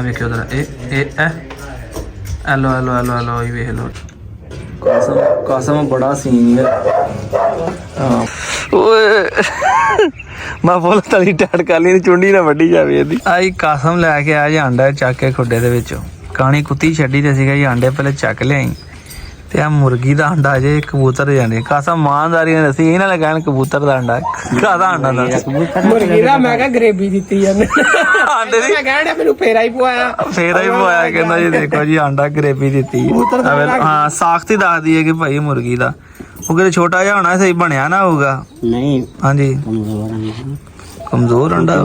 ਵੇਖਿਓ ਜਰਾ ਇਹ ਹੈਲੋ ਹੈਲੋ ਹੈਲੋ ਹੈਲੋ ਇਹ ਵੇਖ ਲਓ ਕਾਸਮ ਬੜਾ ਸੀਨ ਹੈ। ਹਾਂ ਓਏ ਮੈਂ ਬੋਲ ਤਲੀ ਟਾਟ ਕਰ ਲਈ ਚੁੰਡੀ ਨਾ ਵੱਢੀ ਜਾਵੇ ਇਹਦੀ। ਆਈ ਕਾਸਮ ਲੈ ਕੇ ਆ ਜੀ ਆਂਡਾ ਚੱਕ ਕੇ ਖੁੱਡੇ ਦੇ ਵਿੱਚੋਂ ਕਾਣੀ ਕੁੱਤੀ ਛੱਡੀ ਤੇ ਸੀਗਾ ਜੀ ਆਂਡੇ ਪਹਿਲੇ ਚੱਕ ਲਿਆਈ ਤੇ ਆ ਮੁਰਗੀ ਦਾ ਅੰਡਾ ਜੇ ਕਬੂਤਰ ਜਾਂਦੇ ਕਾਸਮ ਇਮਾਨਦਾਰੀ ਨਾਲ ਅਸੀਂ ਇਹ ਨਾ ਕਹਿਣ ਕਬੂਤਰ ਦਾ ਅੰਡਾ ਕਾਹਦਾ ਅੰਡਾ ਦਾ ਮੁਰਗੀ ਦਾ ਮੈਂ ਕਿਹਾ ਗਰੇਵੀ ਦਿੱਤੀ ਜਾਂਦੇ ਆਂਡੇ ਦੀ ਮੈਂ ਕਹਿਣ ਮੈਨੂੰ ਫੇਰਾ ਹੀ ਪਵਾਇਆ ਕਹਿੰਦਾ ਜੀ ਦੇਖੋ ਜੀ ਆਂਡਾ ਗਰੇਵੀ ਦਿੱਤੀ ਹਾਂ ਸਾਖਤੀ ਦੱਸਦੀ ਹੈ ਕਿ ਭਾਈ ਮੁਰਗੀ ਦਾ ਉਹ ਕਿਤੇ ਛੋਟਾ ਜਿਹਾ ਹੋਣਾ ਸਹੀ ਬਣਿਆ ਨਾ ਹੋਊਗਾ ਨਹੀਂ ਹਾਂਜੀ ਕਮਜ਼ੋਰ ਅੰਡਾ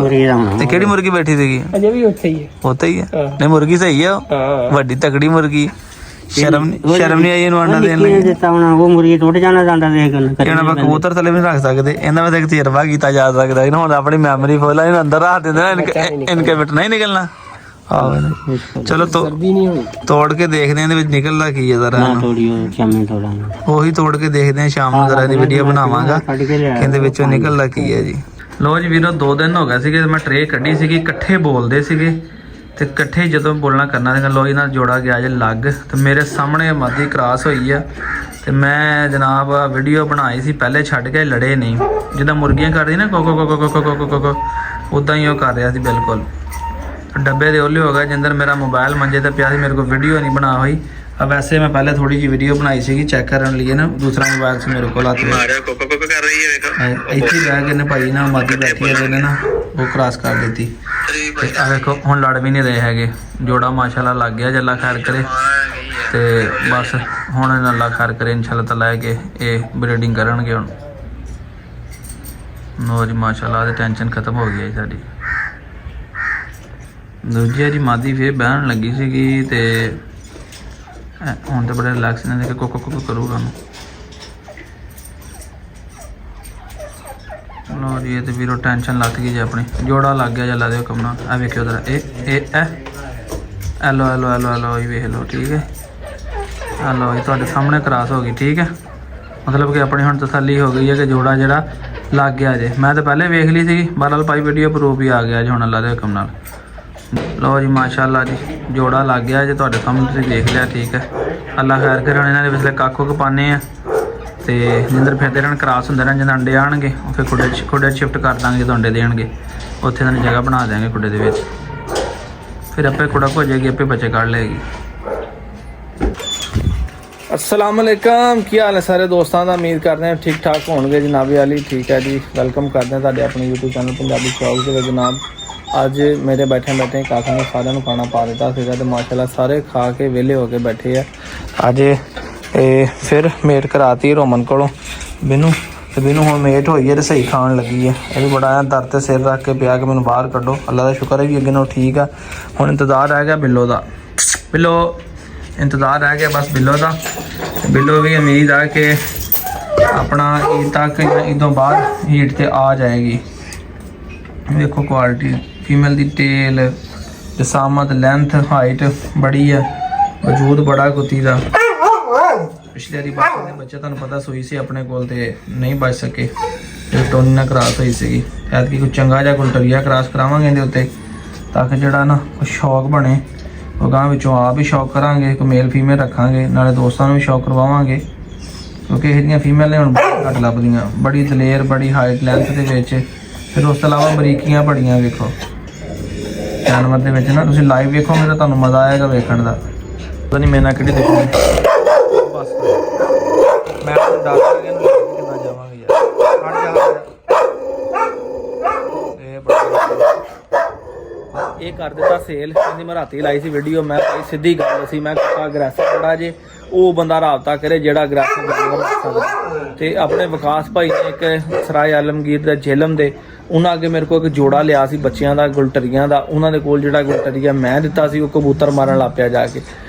ਤੇ ਕਿਹੜੀ ਮੁਰਗੀ ਬੈਠੀ ਸੀਗੀ ਅਜੇ ਵੀ ਉੱਥੇ ਹੀ ਹੈ ਨਹੀਂ ਮੁਰਗੀ ਸਹੀ ਹੈ ਵੱਡੀ ਤਕੜੀ ਮੁਰਗੀ ਸ਼ਰਮ ਨਹੀਂ ਆਈ ਇਹਨੂੰ ਅੰਡਾ ਦੇਣ ਲਈ ਦਿੱਤਾ ਹੁਣ ਉਹ ਮੁਰਗੀ ਟੁੱਟ ਜਾਣਾ ਜਾਂਦਾ ਦੇਖ ਇਹਨਾਂ ਆਪਾਂ ਕਬੂਤਰ ਥੱਲੇ ਵੀ ਰੱਖ ਸਕਦੇ ਇਹਨਾਂ ਵਿੱਚ ਇੱਕ ਤਜਰਬਾ ਕੀਤਾ ਜਾ ਸਕਦਾ ਇਹਨਾਂ ਹੁਣ ਆਪਣੀ ਮੈਮਰੀ ਫੁੱਲ ਆ ਇਹਨੂੰ ਅੰਦਰ ਰੱਖ ਦਿੰਦੇ ਨਾ ਇਨਕੇ ਬਿਟ ਨਹੀਂ ਨਿਕਲਣਾ ਚਲੋ ਤੋੜ ਕੇ ਦੇਖਦੇ ਆ ਇਹਦੇ ਵਿੱਚ ਨਿਕਲਦਾ ਕੀ ਹੈ ਜ਼ਰਾ ਉਹੀ ਤੋੜ ਕੇ ਦੇਖਦੇ ਆ ਸ਼ਾਮ ਨੂੰ ਜ਼ਰਾ ਇਹਦੀ ਵੀਡੀਓ ਬਣਾਵਾਂਗਾ ਇਹਦੇ ਵਿੱਚੋਂ ਨਿਕਲਦਾ ਕੀ ਹੈ ਜੀ। ਲੋ ਜੀ ਵੀਰੋ 2 ਦਿਨ ਹੋ ਗਏ ਸੀਗੇ ਮੈਂ ਟਰੇ ਕੱਢੀ ਸੀਗੀ ਇਕੱਠੇ ਬੋਲਦੇ ਸੀਗੇ ਤੇ ਇਕੱਠੇ ਜਦੋਂ ਬੋਲਣਾ ਕਰਨਾ ਸੀਗਾ ਲੋ ਇਹਨਾਂ ਜੋੜਾ ਗਿਆ ਜੇ ਲੱਗ ਤੇ ਮੇਰੇ ਸਾਹਮਣੇ ਮਾਦੀ ਕ੍ਰਾਸ ਹੋਈ ਆ ਤੇ ਮੈਂ ਜਨਾਬ ਵੀਡੀਓ ਬਣਾਈ ਸੀ ਪਹਿਲੇ ਛੱਡ ਕੇ ਲੜੇ ਨਹੀਂ ਜਿੱਦਾਂ ਮੁਰਗੀਆਂ ਕਰਦੀ ਨਾ ਕੋਕੋ ਕੋਕੋ ਕੋਕੋ ਕੋਕੋ ਕੋਕੋ ਉਦਾਂ ਹੀ ਉਹ ਕਰ ਰਿਹਾ ਸੀ ਬਿਲਕੁਲ ਡੱਬੇ ਦੇ ਓਲੇ ਹੋ ਗਏ ਜਿੰਦਰ ਮੇਰਾ ਮੋਬਾਈਲ ਮੰਜੇ ਤੇ ਪਿਆ ਸੀ ਮੇਰੇ ਕੋਲ ਵੀਡੀਓ ਨਹੀਂ ਬਣਾ ਹੋਈ ਵੈਸੇ ਮੈਂ ਪਹਿਲੇ ਥੋੜੀ ਜਿਹੀ ਵੀਡੀਓ ਬਣਾਈ ਸੀਗੀ ਚੈੱਕ ਕਰਨ ਲਈ ਨਾ ਦੂਸਰਾ ਮੋਬਾਈਲ ਸੀ ਮੇਰੇ ਕੋਲ ਹੱਥ ਕੋਕੋ ਕੋਕੋ ਕਰ ਰਹੀ ਹੈ ਵੇਖੋ ਇੱਥੇ ਜਾ ਕੇ ਨੇ ਭਾਈ ਨਾਲ ਮਾਦੀ ਬੈਠੀ ਹੈ ਨੇ ਨਾ ਉਹ ਕ੍ਰਾਸ ਕਰ ਦਿੱਤੀ ਤੇ ਆ ਵੇਖੋ ਹੁਣ ਲੜ ਵੀ ਨਹੀਂ ਰਹੇ ਹੈਗੇ ਜੋੜਾ ਮਾਸ਼ਾਅੱਲਾ ਲੱਗ ਗਿਆ ਜੇ ਅੱਲਾ ਖੈਰ ਕਰੇ ਤੇ ਬਸ ਹੁਣ ਇਹਨਾਂ ਅੱਲਾ ਖੈਰ ਕਰੇ ਇਨਸ਼ਾਅੱਲਾ ਤਾਂ ਲੈ ਕੇ ਇਹ ਬਰੀਡਿੰਗ ਕਰਨਗੇ ਹੁਣ ਨੋ ਜੀ ਮਾਸ਼ਾਅੱਲਾ ਦੀ ਟੈਨਸ਼ਨ ਖਤਮ ਹੋ ਗਈ ਹੈ ਸਾਡੀ। ਦੂਜੀ ਜੀ ਮਾਦੀ ਫੇਰ ਬਹਿਣ ਲੱਗੀ ਸੀਗੀ ਤੇ ਹੁਣ ਤਾਂ ਬੜਾ ਰਿਲੈਕਸ ਨੇ ਦੇਖੇ ਕੋਕੋ ਕੋਕੋ ਕਰੂਗਾ ਉਹਨੂੰ ਲੋ ਜੀ ਇਹ ਤੇ ਵੀਰੋ ਟੈਨਸ਼ਨ ਲੱਗ ਗਈ ਜੀ ਆਪਣੀ ਜੋੜਾ ਲੱਗ ਗਿਆ ਜਲਾ ਦੇ ਹੁਕਮ ਨਾਲ ਆ ਵੇਖਿਓ ਜਰਾ ਇਹ ਹੈਲੋ ਹੈਲੋ ਹੈਲੋ ਹੈਲੋ ਇਹ ਵੇਖ ਲਓ ਠੀਕ ਹੈ ਹੈਲੋ ਇਹ ਤੁਹਾਡੇ ਸਾਹਮਣੇ ਕ੍ਰਾਸ ਹੋ ਗਈ ਠੀਕ ਹੈ ਮਤਲਬ ਕਿ ਆਪਣੀ ਹੁਣ ਤਸੱਲੀ ਹੋ ਗਈ ਹੈ ਕਿ ਜੋੜਾ ਜਿਹੜਾ ਲੱਗ ਗਿਆ ਜੇ ਮੈਂ ਤਾਂ ਪਹਿਲੇ ਵੇਖ ਲਈ ਸੀਗੀ ਬਹਰਹਾਲ ਪਾਈ ਵੀਡੀਓ ਪ੍ਰੂਫ ਹੀ ਆ ਗਿਆ ਜੀ ਹੁਣ ਅੱਲਾ ਦੇ ਹੁਕਮ ਨਾਲ। ਲੋ ਜੀ ਮਾਸ਼ਾਅੱਲਾ ਜੀ ਜੋੜਾ ਲੱਗ ਗਿਆ ਜੇ ਤੁਹਾਡੇ ਸਾਹਮਣੇ ਤੁਸੀਂ ਦੇਖ ਲਿਆ ਠੀਕ ਹੈ ਅੱਲਾ ਖੈਰ ਕਰੇ ਹੁਣ ਇਹਨਾਂ ਦੇ ਵਿਚਲੇ ਕੱਖ ਪਾਣੇ ਆ ਤੇ ਜਿੰਦਰ ਫਿਰਦੇ ਰਹਿਣ ਕ੍ਰਾਸ ਹੁੰਦੇ ਰਹਿਣ ਜਦੋਂ ਅੰਡੇ ਆਉਣਗੇ ਉਹ ਫਿਰ ਖੁੱਡੇ ਸ਼ਿਫਟ ਕਰ ਦਾਂਗੇ ਜਦੋਂ ਅੰਡੇ ਦੇਣਗੇ ਉੱਥੇ ਇਹਨਾਂ ਦੀ ਜਗ੍ਹਾ ਬਣਾ ਦਿਆਂਗੇ ਖੁੱਡੇ ਦੇ ਵਿੱਚ ਫਿਰ ਆਪੇ ਖੁੱਡਾ ਹੋ ਜਾਏਗੀ ਆਪੇ ਬੱਚੇ ਕੱਢ ਲਏਗੀ। अस्सलाम वालेकुम की हाल है सारे दोस्तों का उम्मीद करते हैं ठीक ठाक होंगे जनाब वाली ठीक है जी वेलकम करते हैं तुहाडे अपने यूट्यूब चैनल पंजाबी शौक के जनाब अज मेरे बैठे काका ने सारे खाना पा दिता सीगा तो माशाल्लाह सारे खा के वेले हो के बैठे है अज फिर मेट कराती रोमन को बिनू तो बिनू हुण मेट होई है तो सही खान लगी है ये भी बड़ा दर ते सिर रख के पिया कि मैनू बाहर कड्डो अल्लाह का शुक्र है भी अगे नालों ठीक है हुण इंतजार रह गया बिल्लो का बिल्लो इंतजार रह गया बस बिल्लो का बिल्लो भी उम्मीद है कि अपना ईद तक ईदों बाद हीट ते आ जाएगी। देखो क्वालिटी फीमेल दी टेल जसामत लेंथ हाइट बड़ी है वजूद बड़ा कुत्ती का पिछले बारी बाकी बच्चे तुहानूं पता सूई से अपने कोल ते नहीं बच सके टोनी ना क्रॉस हुई सी ऐतकी कोई चंगा जिहा गुलटरिया क्रॉस करावांगे इहदे उत्ते ताकि जिहड़ा ना शौक बने ਉਹ ਗਾਂ ਵਿੱਚੋਂ ਆਪ ਹੀ ਸ਼ੌਕ ਕਰਾਂਗੇ ਇੱਕ ਮੇਲ ਫੀਮੇਲ ਰੱਖਾਂਗੇ ਨਾਲੇ ਦੋਸਤਾਂ ਨੂੰ ਵੀ ਸ਼ੌਕ ਕਰਵਾਵਾਂਗੇ ਕਿਉਂਕਿ ਇਹਦੀਆਂ ਫੀਮੇਲ ਨੇ ਹੁਣ ਘੱਟ ਲੱਭਦੀਆਂ ਬੜੀ ਦਲੇਰ ਬੜੀ ਹਾਈਟ ਲੈਂਥ ਦੇ ਵਿੱਚ ਫਿਰ ਉਸ ਤੋਂ ਇਲਾਵਾ ਬਰੀਕੀਆਂ ਬੜੀਆਂ ਵੇਖੋ ਜਾਨਵਰ ਦੇ ਵਿੱਚ ਨਾ ਤੁਸੀਂ ਲਾਈਵ ਵੇਖੋਗੇ ਤਾਂ ਤੁਹਾਨੂੰ ਮਜ਼ਾ ਆਏਗਾ ਵੇਖਣ ਦਾ ਪਤਾ ਨਹੀਂ ਮੈਨਾਂ ਕਿਹੜੀ ਦੇਖਣੀ ਬਸ ਮੈਂ ਤਾਂ ਦੱਸ ਕੇ ਇਹਨੂੰ ਕਿੱਦਾਂ ਜਾਵਾਂਗੇ ਯਾਰ ਹਟ ਜਾ ਇਹ ਕਰ ਦਿੱਤਾ ਸੇਲ ਇਹਦੀ ਮੈਂ ਰਾਤੀ ਲਾਈ ਸੀ ਵੀਡੀਓ ਮੈਂ ਭਾਈ ਸਿੱਧੀ ਗੱਲ ਸੀ ਮੈਂ ਕਾਕਾ ਅਗਰੈਸਿਵ ਬੜਾ ਜੇ ਉਹ ਬੰਦਾ ਰਾਬਤਾ ਕਰੇ ਜਿਹੜਾ ਅਗਰੈਸਿਵ ਜਾਨਵਰ ਰੱਖ ਸਕਦਾ ਤੇ ਆਪਣੇ ਵਿਕਾਸ ਭਾਈ ਨੇ ਇੱਕ ਸਰਾਏ ਆਲਮਗੀਰ ਦਾ ਜੇਲਮ ਦੇ ਉਹਨਾਂ ਅੱਗੇ ਮੇਰੇ ਕੋਲ ਇੱਕ ਜੋੜਾ ਲਿਆ ਸੀ ਬੱਚਿਆਂ ਦਾ ਗੁਲਟਰੀਆਂ ਦਾ ਉਹਨਾਂ ਦੇ ਕੋਲ ਜਿਹੜਾ ਗੁਲਟਰੀਆ ਮੈਂ ਦਿੱਤਾ ਸੀ ਉਹ ਕਬੂਤਰ ਮਾਰਨ ਲੱਗ ਪਿਆ ਜਾ ਕੇ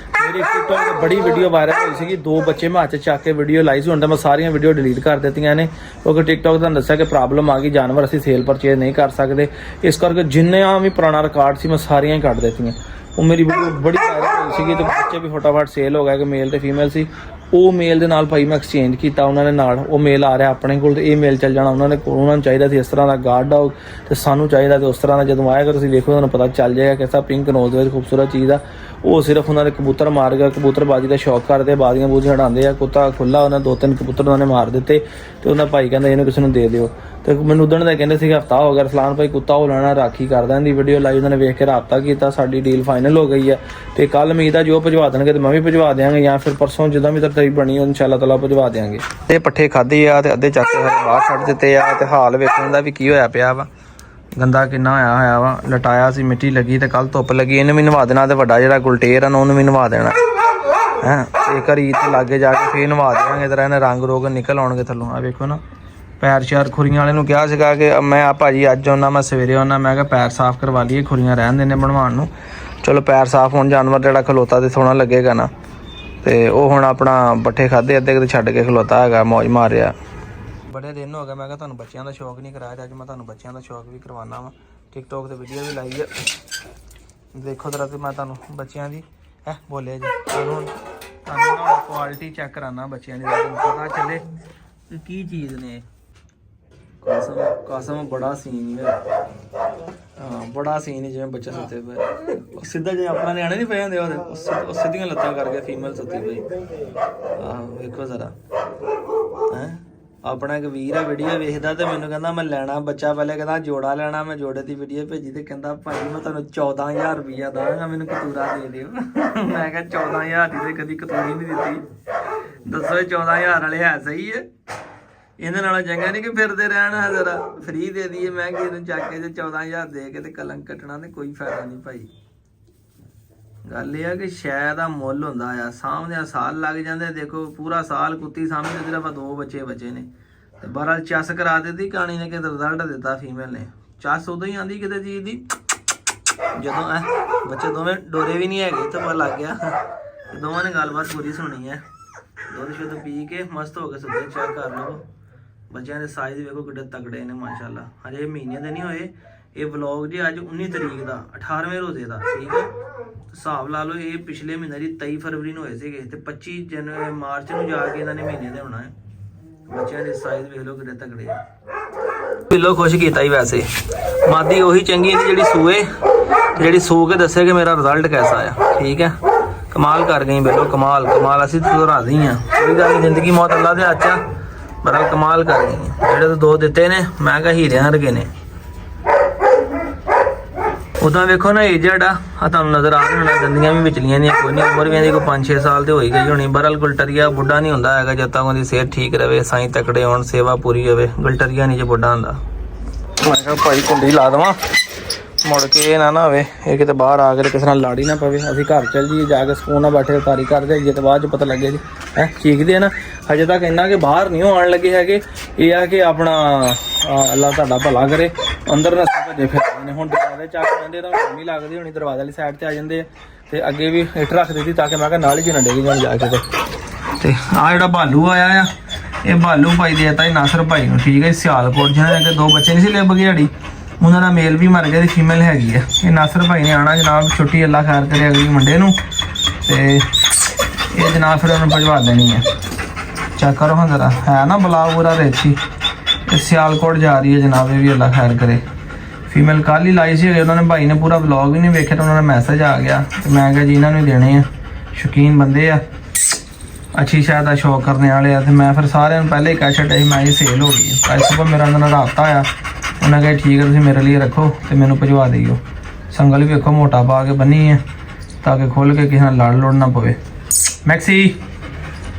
मेरी टिकटॉक पर बड़ी वीडियो वायरल हुई सी 2 बच्चे मैं हथ चक के वीडियो लाई सी हुण मैं सारियां वीडियो डिलीट कर दित्तियां ने क्योंकि टिकटॉक तुहानूं दस्सिया कि प्रॉब्लम आ गई जानवर असीं सेल परचेज नहीं कर सकते इस करके जिन्ना भी पुराना रिकॉर्ड सी मैं सारियां ही कट दित्तियां ਉਹ ਮੇਰੀ ਵੀਡੀਓ ਬੜੀ ਵਾਇਰਲ ਹੋਈ ਸੀਗੀ ਤੇ ਬੱਚੇ ਵੀ ਫਟਾਫਟ ਸੇਲ ਹੋ ਗਏ ਕਿ ਮੇਲ ਤੇ ਫੀਮੇਲ ਸੀ। ਉਹ ਮੇਲ ਦੇ ਨਾਲ ਭਾਈ ਮੈਂ ਐਕਸਚੇਂਜ ਕੀਤਾ ਉਹਨਾਂ ਦੇ ਨਾਲ, ਉਹ ਮੇਲ ਆ ਰਿਹਾ ਆਪਣੇ ਕੋਲ ਤੇ ਇਹ ਮੇਲ ਚੱਲ ਜਾਣਾ ਉਹਨਾਂ ਦੇ ਕੋਲ। ਉਹਨਾਂ ਨੂੰ ਚਾਹੀਦਾ ਸੀ ਇਸ ਤਰ੍ਹਾਂ ਦਾ ਗਾਰਡ ਡੌਗ ਤੇ ਸਾਨੂੰ ਚਾਹੀਦਾ ਤੇ ਉਸ ਤਰ੍ਹਾਂ ਦਾ। ਜਦੋਂ ਆਏਗਾ ਤੁਸੀਂ ਵੇਖੋ ਤੁਹਾਨੂੰ ਪਤਾ ਚੱਲ ਜਾਏਗਾ ਕਿਸਾ ਪਿੰਕ ਨੋਜ਼ ਦੇ ਵਿੱਚ ਖੂਬਸੂਰਤ ਚੀਜ਼ ਆ। ਉਹ ਸਿਰਫ ਉਹਨਾਂ ਦੇ ਕਬੂਤਰ ਮਾਰ ਗਿਆ, ਕਬੂਤਰਬਾਜੀ ਦਾ ਸ਼ੌਕ ਕਰਦੇ, ਬਾਜ਼ੀਆਂ ਬੂਜ਼ੀਆਂ ਹਟਾਉਂਦੇ ਆ। ਕੁੱਤਾ ਖੁੱਲਾ ਉਹਨਾਂ 2-3 ਕਬੂਤਰ ਉਹਨਾਂ ਨੇ ਮਾਰ ਦਿੱਤੇ ਤੇ ਉਹਨਾਂ ਭਾਈ ਕਹਿੰਦਾ ਇਹਨੂੰ ਕਿਸੇ ਨੂੰ ਦੇ ਦਿਓ। ਤੇ ਮੈਨੂੰ ਉਦਣ ਦਾ ਕਹਿੰਦੇ ਸੀ ਹਫਤਾ ਹੋ ਗਿਆ ਰਸਲਾਨ ਭਾਈ ਕੁੱਤਾ ਉਹ ਲੈਣਾ, ਰਾਖੀ ਕਰਦਾ। ਇਹਦੀ ਵੀਡੀਓ ਲਾਈ ਉਹਨਾਂ ਨੇ ਵੇਖ ਕੇ ਰਾਬਤਾ ਕੀਤਾ, ਸਾਡੀ ਡੀਲ ਫਾਈਨਲ ਹੋ ਗਈ ਹੈ ਤੇ ਕੱਲ ਉਮੀਦ ਆ ਜੋ ਭਜਵਾ ਦੇਣਗੇ ਤੇ ਮੈਂ ਵੀ ਭਜਵਾ ਦਿਆਂਗਾ ਜਾਂ ਫਿਰ ਪਰਸੋਂ ਜਦੋਂ ਵੀ ਤਰੀਕ ਬਣੀ ਇਨਸ਼ਾਅੱਲਾ ਤਾਲਾ ਭਜਵਾ ਦਿਆਂਗੇ। ਤੇ ਪੱਠੇ ਖਾਧੇ ਆ ਤੇ ਅੱਧੇ ਚੱਕ ਕੇ ਸਾਰੇ ਬਾਹਰ ਛੱਡ ਦਿੱਤੇ ਆ ਤੇ ਹਾਲ ਵੇਖਣ ਦਾ ਵੀ ਕੀ ਹੋਇਆ ਪਿਆ ਵਾ, ਗੰਦਾ ਕਿੰਨਾ ਹੋਇਆ ਵਾ। ਲਟਾਇਆ ਸੀ, ਮਿੱਟੀ ਲੱਗੀ ਤੇ ਕੱਲ ਧੁੱਪ ਲੱਗੀ। ਇਹਨੂੰ ਵੀ ਨਵਾ ਦੇਣਾ ਤੇ ਵੱਡਾ ਜਿਹੜਾ ਗੁਲਟੇਰ ਆ ਉਹਨੂੰ ਵੀ ਨਵਾ ਦੇਣਾ ਹੈ ਤੇ ਘਰੀ ਤੇ ਲਾਗੇ ਜਾ ਕੇ ਫੇਰ ਨਵਾ ਦੇਵਾਂਗੇ। ਤੇ ਇਹਨੇ ਰੰਗ ਰੋਗ ਨਿਕਲ ਆਉਣਗੇ ਥੱਲੋਂ। ਆ ਵੇਖੋ ਨਾ ਪੈਰ ਸ਼ਾਰ ਖੁਰੀਆਂ ਵਾਲੇ ਨੂੰ ਕਿਹਾ ਸੀਗਾ ਕਿ ਮੈਂ ਆ ਭਾਜੀ ਅੱਜ ਆਉਣਾ, ਮੈਂ ਸਵੇਰੇ ਆਉਣਾ। ਮੈਂ ਕਿਹਾ ਪੈਰ ਸਾਫ਼ ਕਰਵਾ ਲਈਏ, ਖੁਰੀਆਂ ਰਹਿਣ ਦੇਣੇ ਬਣਵਾਉਣ ਨੂੰ। ਚਲੋ ਪੈਰ ਸਾਫ਼ ਹੋਣ, ਜਾਨਵਰ ਜਿਹੜਾ ਖਲੋਤਾ ਤੇ ਸੋਹਣਾ ਲੱਗੇਗਾ ਨਾ। ਤੇ ਉਹ ਹੁਣ ਆਪਣਾ ਪੱਠੇ ਖਾਧੇ ਅੱਧੇ ਕਿਤੇ ਛੱਡ ਕੇ ਖਲੋਤਾ ਹੈਗਾ, ਮੌਜ ਮਾਰ ਰਿਹਾ। ਬੜੇ ਦਿਨ ਹੋ ਗਏ ਮੈਂ ਕਿਹਾ ਤੁਹਾਨੂੰ ਬੱਚਿਆਂ ਦਾ ਸ਼ੌਕ ਨਹੀਂ ਕਰਾਇਆ ਤੇ ਅੱਜ ਮੈਂ ਤੁਹਾਨੂੰ ਬੱਚਿਆਂ ਦਾ ਸ਼ੌਕ ਵੀ ਕਰਵਾਉਣਾ ਵਾ। ਟਿਕਟੋਕ ਤੇ ਵੀਡੀਓ ਵੀ ਲਾਈ ਹੈ, ਦੇਖੋ ਜ਼ਰਾ। ਤੇ ਮੈਂ ਤੁਹਾਨੂੰ ਬੱਚਿਆਂ ਦੀ ਬੋਲਿਆ ਜੀ ਤੁਹਾਨੂੰ ਕੁਆਲਿਟੀ ਚੈੱਕ ਕਰਾਉਣਾ ਬੱਚਿਆਂ ਦੀ, ਤੁਹਾਨੂੰ ਪਤਾ ਚੱਲੇ ਕੀ ਚੀਜ਼ ਨੇ। ਕਸਮ ਬੜਾ ਸੀਨ ਹੈ, ਬੜਾ ਸੀਨ ਹੈ। ਜਿਵੇਂ ਬੱਚਾ ਸੁੱਤੇ ਪਏ ਸਿੱਧਾ ਜਿਵੇਂ ਆਪਣਾ ਨਿਆਣੇ ਨਹੀਂ ਪਏ ਹੁੰਦੇ ਉਹ ਸਿੱਧੀਆਂ ਲੱਤਾਂ ਕਰਕੇ ਫੀਮੇਲ ਸੁੱਤੀ ਪਈ। ਵੇਖੋ ਜ਼ਰਾ ਆਪਣਾ ਇੱਕ ਵੀਰ ਆ ਵੀਡੀਓ ਵੇਖਦਾ ਤੇ ਮੈਨੂੰ ਕਹਿੰਦਾ ਮੈਂ ਲੈਣਾ ਬੱਚਾ, ਪਹਿਲੇ ਕਹਿੰਦਾ ਜੋੜਾ ਲੈਣਾ। ਮੈਂ ਜੋੜੇ ਦੀ ਵੀਡੀਓ ਭੇਜੀ ਤੇ ਕਹਿੰਦਾ ਭਾਈ ਮੈਂ ਤੁਹਾਨੂੰ 14,000 ਰੁਪਈਆ ਦਾਂਗਾ, ਮੈਨੂੰ ਕਤੂਰਾ ਦੇ ਦਿਓ। ਮੈਂ ਕਿਹਾ 14,000 ਦੀ ਤੇ ਕਦੀ ਕਤੂਰੀ ਨਹੀਂ ਦਿੱਤੀ। ਦੱਸੋ 14,000 ਵਾਲੇ ਹੈ ਸਹੀ ਹੈ? ਇਹਦੇ ਨਾਲੋਂ ਚੰਗਾ ਨਹੀਂ ਕਿ ਫਿਰਦੇ ਰਹਿਣ ਜ਼ਰਾ ਫ੍ਰੀ ਦੇ ਦਈਏ। ਮੈਂ ਕਿ ਇਹਨੂੰ ਚੱਕ ਕੇ ਤੇ 14,000 ਦੇ ਕੇ ਤੇ ਕਲੰਕ ਕੱਟਣਾ ਤੇ ਕੋਈ ਫਾਇਦਾ ਨਹੀਂ ਭਾਈ। ਗੱਲ ਇਹ ਆ ਕਿ ਸ਼ੈ ਦਾ ਮੁੱਲ ਹੁੰਦਾ ਆ, ਸਾਹਮਣੇ ਸਾਲ ਲੱਗ ਜਾਂਦੇ। ਦੇਖੋ ਪੂਰਾ ਸਾਲ ਕੁੱਤੀ ਸਾਹਮਣੇ ਸਿਰਫ 2 ਬੱਚੇ ਬਚੇ ਨੇ ਤੇ ਬਹਰਾਲ ਚੱਸ ਕਰਾ ਦਿੱਤੀ ਕਹਾਣੀ ਨੇ ਕਿ ਰਿਜ਼ਲਟ ਦਿੱਤਾ ਫੀਮੇਲ ਨੇ। ਚੱਸ ਉਦੋਂ ਹੀ ਆਂਦੀ ਕਿਤੇ ਚੀਜ਼ ਦੀ ਜਦੋਂ ਬੱਚੇ ਦੋਵੇਂ ਡੋਰੇ ਵੀ ਨਹੀਂ ਹੈਗੇ ਤੇ ਪਤਾ ਲੱਗ ਗਿਆ। ਦੋਵਾਂ ਨੇ ਗੱਲਬਾਤ ਪੂਰੀ ਸੁਣੀ ਹੈ। ਦੁੱਧ ਸ਼ੁੱਧ ਪੀ ਕੇ ਮਸਤ ਹੋ ਕੇ ਸੁੱਤੇ। ਚੈੱਕ ਕਰ ਲਓ ਬੱਚਿਆਂ ਦੇ ਸਾਈਜ਼ ਵੇਖੋ ਕਿੱਡੇ ਤਕੜੇ ਨੇ ਮਾਸ਼ਾਅੱਲਾ। ਹਜੇ ਮਹੀਨੇ ਦੇ ਨਹੀਂ ਹੋਏ। ਇਹ ਵਲੌਗ ਜੀ ਅੱਜ 19 ਤਰੀਕ ਦਾ 18ਵੇਂ ਰੋਜ਼ੇ ਦਾ, ਠੀਕ ਹੈ। ਹਿਸਾਬ ਲਾ ਲਓ ਇਹ ਪਿਛਲੇ ਮਹੀਨੇ ਦੀ 23 ਫਰਵਰੀ ਨੂੰ ਹੋਏ ਸੀਗੇ ਤੇ 25 ਮਾਰਚ ਨੂੰ ਜਾ ਕੇ ਇਹਨਾਂ ਨੇ ਮਹੀਨੇ ਦੇ ਹੋਣਾ ਹੈ। ਬੱਚਿਆਂ ਦੇ ਸਾਈਜ਼ ਵੇਖ ਲਓ ਕਿੱਡੇ ਤਕੜੇ ਆ। ਦਿਲੋਂ ਖੁਸ਼ ਕੀਤਾ ਹੀ ਵੈਸੇ। ਮਾਦੀ ਉਹੀ ਚੰਗੀ ਹੈ ਜਿਹੜੀ ਸੂਏ ਤੇ ਜਿਹੜੀ ਸੂ ਕੇ ਦੱਸੇ ਕਿ ਮੇਰਾ ਰਿਜ਼ਲਟ ਕੈਸਾ ਆ, ਠੀਕ ਹੈ। ਕਮਾਲ ਕਰ ਗਈ ਬਿਲੋ, ਕਮਾਲ ਕਮਾਲ। ਅਸੀਂ ਤਾਂ ਰਾਜ਼ੀ ਹਾਂ, ਕੋਈ ਗੱਲ ਨਹੀਂ। ਜ਼ਿੰਦਗੀ ਮੌਤ ਅੱਲਾ ਦੇ ਹੱਥ ਆ, ਬੜਾ ਕਮਾਲ ਕਰ ਗਈ। ਜਿਹੜੇ ਤੋਂ 2 ਦਿੱਤੇ ਨੇ ਮੈਂ ਕਿਹਾ ਹੀਰਿਆਂ ਵਰਗੇ ਨੇ। ਉਦਾਂ ਵੇਖੋ ਨਾ ਏਜਡ ਆ ਤੁਹਾਨੂੰ ਨਜ਼ਰ ਆ ਰਿਹਾ ਹੋਣਾ, ਦੰਦੀਆਂ ਵੀ ਵਿਚਲੀਆਂ ਦੀਆਂ, ਕੋਈ ਨਹੀਂ। ਉਮਰ ਵੀ ਇਹਦੀ ਕੋਈ 5-6 ਸਾਲ ਤੇ ਹੋਈ ਗਈ ਹੋਣੀ। ਬਹਰਲ ਗੁਲਟਰੀਆ ਬੁੱਢਾ ਨਹੀਂ ਹੁੰਦਾ ਹੈਗਾ ਜਦ ਤੱਕ ਉਹਦੀ ਸਿਹਤ ਠੀਕ ਰਵੇ, ਸਾਈਂ ਤਕੜੇ ਹੋਣ, ਸੇਵਾ ਪੂਰੀ ਹੋਵੇ। ਗੁਲਟਰੀਆ ਨਹੀਂ ਜੇ ਬੁੱਢਾ ਹੁੰਦਾ। ਮੈਂ ਕਿਹਾ ਭਾਈ ਕੁੰਡੀ ਲਾ ਦੇਵਾਂ ਮੁੜ ਕੇ ਇਹ ਨਾ ਹੋਵੇ ਇਹ ਕਿਤੇ ਬਾਹਰ ਆ ਕੇ ਕਿਸੇ ਨਾਲ ਲੜ ਹੀ ਨਾ ਪਵੇ। ਅਸੀਂ ਘਰ ਚੱਲ ਜਾਈਏ ਜਾ ਕੇ ਸਕੂਨ ਨਾਲ ਬੈਠੇ ਤਾਰੀ ਕਰ ਜਾਈਏ ਤੇ ਬਾਅਦ 'ਚ ਪਤਾ ਲੱਗੇ ਜੀ ਚੀਕਦੇ ਆ ਨਾ। ਹਜੇ ਤੱਕ ਇੰਨਾ ਕਿ ਬਾਹਰ ਨਹੀਂ ਆਉਣ ਲੱਗੇ ਹੈਗੇ। ਇਹ ਆ ਕਿ ਆਪਣਾ ਅੱਲਾ ਤੁਹਾਡਾ ਭਲਾ ਕਰੇ। ਅੰਦਰ ਨਾ ਭੱਜੇ ਫਿਰਦੇ ਨੇ। ਹੁਣ ਦਰਵਾਜ਼ੇ ਚੱਕ ਜਾਂਦੇ ਤਾਂ ਗਰਮੀ ਲੱਗਦੀ ਹੋਣੀ, ਦਰਵਾਜ਼ੇ ਵਾਲੀ ਸਾਈਡ 'ਤੇ ਆ ਜਾਂਦੇ ਆ ਤੇ ਅੱਗੇ ਵੀ ਇੱਟ ਰੱਖ ਦਿੱਤੀ ਤਾਂ ਕਿ ਮੈਂ ਕਿਹਾ ਨਾਲ ਹੀ ਨਾ ਡਿੱਗ ਜਾਣ ਜਾ ਕੇ। ਤੇ ਆ ਜਿਹੜਾ ਭਾਲੂ ਆਇਆ ਆ ਇਹ ਭਾਲੂ ਭਾਈ ਦੇਤਾ ਜੀ ਨਾਸਰ ਭਾਈ ਨੂੰ, ਠੀਕ ਹੈ। ਸਿਆਲਕੋਟ ਜਿਹਨਾਂ ਦੇ 2 ਬੱਚੇ ਨਹੀਂ ਸੀ ਲਿਬ ਗਈ ਉਹਨਾਂ ਦਾ ਮੇਲ ਵੀ ਮਰ ਗਿਆ ਤੇ ਫੀਮੇਲ ਹੈਗੀ ਆ। ਇਹ ਨਾਸਰ ਭਾਈ ਨੇ ਆਉਣਾ ਜਨਾਬ, ਛੁੱਟੀ ਅੱਲਾ ਖੈਰ ਕਰੇ ਅਗਲੀ ਮੰਡੇ ਨੂੰ ਤੇ ਇਹ ਜਨਾਬ ਫਿਰ ਉਹਨੂੰ ਭਜਵਾ ਦੇਣੀ ਹੈ। ਚੈੱਕ ਕਰੋ ਹਾਂ ਜ਼ਰਾ, ਹੈ ਨਾ ਬਲਾ ਪੂਰਾ ਰੇਛੀ। ਇਹ ਸਿਆਲਕੋਟ ਜਾ ਰਹੀ ਹੈ ਜਨਾਬ, ਇਹ ਵੀ ਅੱਲਾ ਖੈਰ ਕਰੇ। ਫੀਮੇਲ ਕੱਲ੍ਹ ਹੀ ਲਾਈ ਸੀ, ਉਹਨਾਂ ਨੇ ਭਾਈ ਨੇ ਪੂਰਾ ਵਲੌਗ ਵੀ ਨਹੀਂ ਵੇਖਿਆ ਤਾਂ ਉਹਨਾਂ ਦਾ ਮੈਸੇਜ ਆ ਗਿਆ ਤੇ ਮੈਂ ਕਿਹਾ ਜੀ ਇਹਨਾਂ ਨੂੰ ਹੀ ਦੇਣੇ ਆ, ਸ਼ੌਕੀਨ ਬੰਦੇ ਆ, ਅੱਛੀ ਸ਼ਾਇਦ ਦਾ ਸ਼ੌਕ ਕਰਨੇ ਵਾਲੇ ਆ। ਤੇ ਮੈਂ ਫਿਰ ਸਾਰਿਆਂ ਨੂੰ ਪਹਿਲੇ ਹੀ ਕਹਿ ਛੱਡਿਆ ਸੀ ਮੈਂ ਇਹ ਸੇਲ ਹੋ ਗਈ। ਅੱਜ ਸੁਬਹ ਮੇਰਾ ਉਹਨਾਂ ਨਾਲ ਰਾਬਤਾ ਆ, ਉਹਨਾਂ ਕਹੇ ਠੀਕ ਹੈ ਤੁਸੀਂ ਮੇਰੇ ਲਈ ਰੱਖੋ ਤੇ ਮੈਨੂੰ ਭਜਵਾ ਦਿਓ। ਸੰਗਲ ਵੀ ਵੇਖੋ ਮੋਟਾ ਪਾ ਕੇ ਬੰਨੀ ਹੈ ਤਾਂ ਕਿ ਖੁੱਲ੍ਹ ਕੇ ਕਿਸੇ ਨਾਲ ਲੜ ਲੋੜ ਨਾ ਪਵੇ।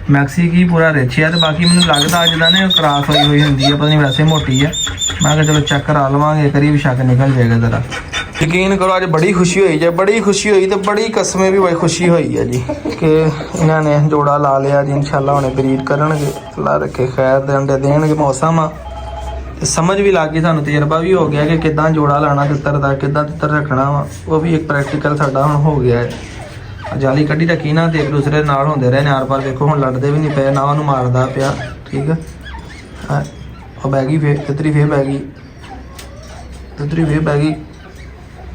ਮੈਕਸੀ ਕੀ ਪੂਰਾ ਰਿਚ ਆ ਤੇ ਬਾਕੀ ਮੈਨੂੰ ਲੱਗਦਾ ਅੱਜ ਦਾ ਨੇ ਕਰਾਸ ਹੋਈ ਹੁੰਦੀ ਹੈ, ਪਤਾ ਨਹੀਂ ਵੈਸੇ ਮੋਟੀ ਆ। ਮੈਂ ਕਿਹਾ ਚਲੋ ਚੈੱਕ ਕਰਾ ਲਵਾਂਗੇ, ਕਰੀ ਵੀ ਸ਼ੱਕ ਨਿਕਲ ਜਾਏਗਾ ਜ਼ਰਾ। ਯਕੀਨ ਕਰੋ ਅੱਜ ਬੜੀ ਖੁਸ਼ੀ ਹੋਈ ਜੇ, ਬੜੀ ਖੁਸ਼ੀ ਹੋਈ ਤੇ ਬੜੀ ਕਸਮੇ ਵੀ ਬੜੀ ਖੁਸ਼ੀ ਹੋਈ ਹੈ ਜੀ ਕਿ ਇਹਨਾਂ ਨੇ ਜੋੜਾ ਲਾ ਲਿਆ ਜੀ। ਇਨਸ਼ਾਅੱਲਾ ਹੁਣੇ ਬਰੀਡ ਕਰਨਗੇ, ਅੱਲਾ ਰੱਖੇ ਖੈਰ ਦੇ ਅੰਡੇ ਦੇਣਗੇ। ਮੌਸਮ ਆ ਸਮਝ ਵੀ ਲੱਗ ਗਈ, ਸਾਨੂੰ ਤਜਰਬਾ ਵੀ ਹੋ ਗਿਆ ਕਿ ਕਿੱਦਾਂ ਜੋੜਾ ਲਾਣਾ ਤਿੱਤਰ ਦਾ, ਕਿੱਦਾਂ ਤਿੱਤਰ ਰੱਖਣਾ ਵਾ। ਉਹ ਵੀ ਇੱਕ ਪ੍ਰੈਕਟੀਕਲ ਸਾਡਾ ਹੁਣ ਹੋ ਗਿਆ ਹੈ। ਜਾਲੀ ਕੱਢੀ ਰੱਖੀ ਨਾ ਤੇ ਇੱਕ ਦੂਸਰੇ ਨਾਲ ਹੁੰਦੇ ਰਹੇ ਨਾਰ ਪਰ। ਦੇਖੋ ਹੁਣ ਲੜਦੇ ਵੀ ਨਹੀਂ ਪਏ, ਨਾ ਉਹਨੂੰ ਮਾਰਦਾ ਪਿਆ, ਠੀਕ ਹੈ। ਉਹ ਬਹਿ ਗਈ ਫੇਰ ਤਿੱਤਰੀ, ਫੇਰ ਬਹਿ ਗਈ ਤਿੱਤਰੀ, ਫੇਰ ਬਹਿ ਗਈ।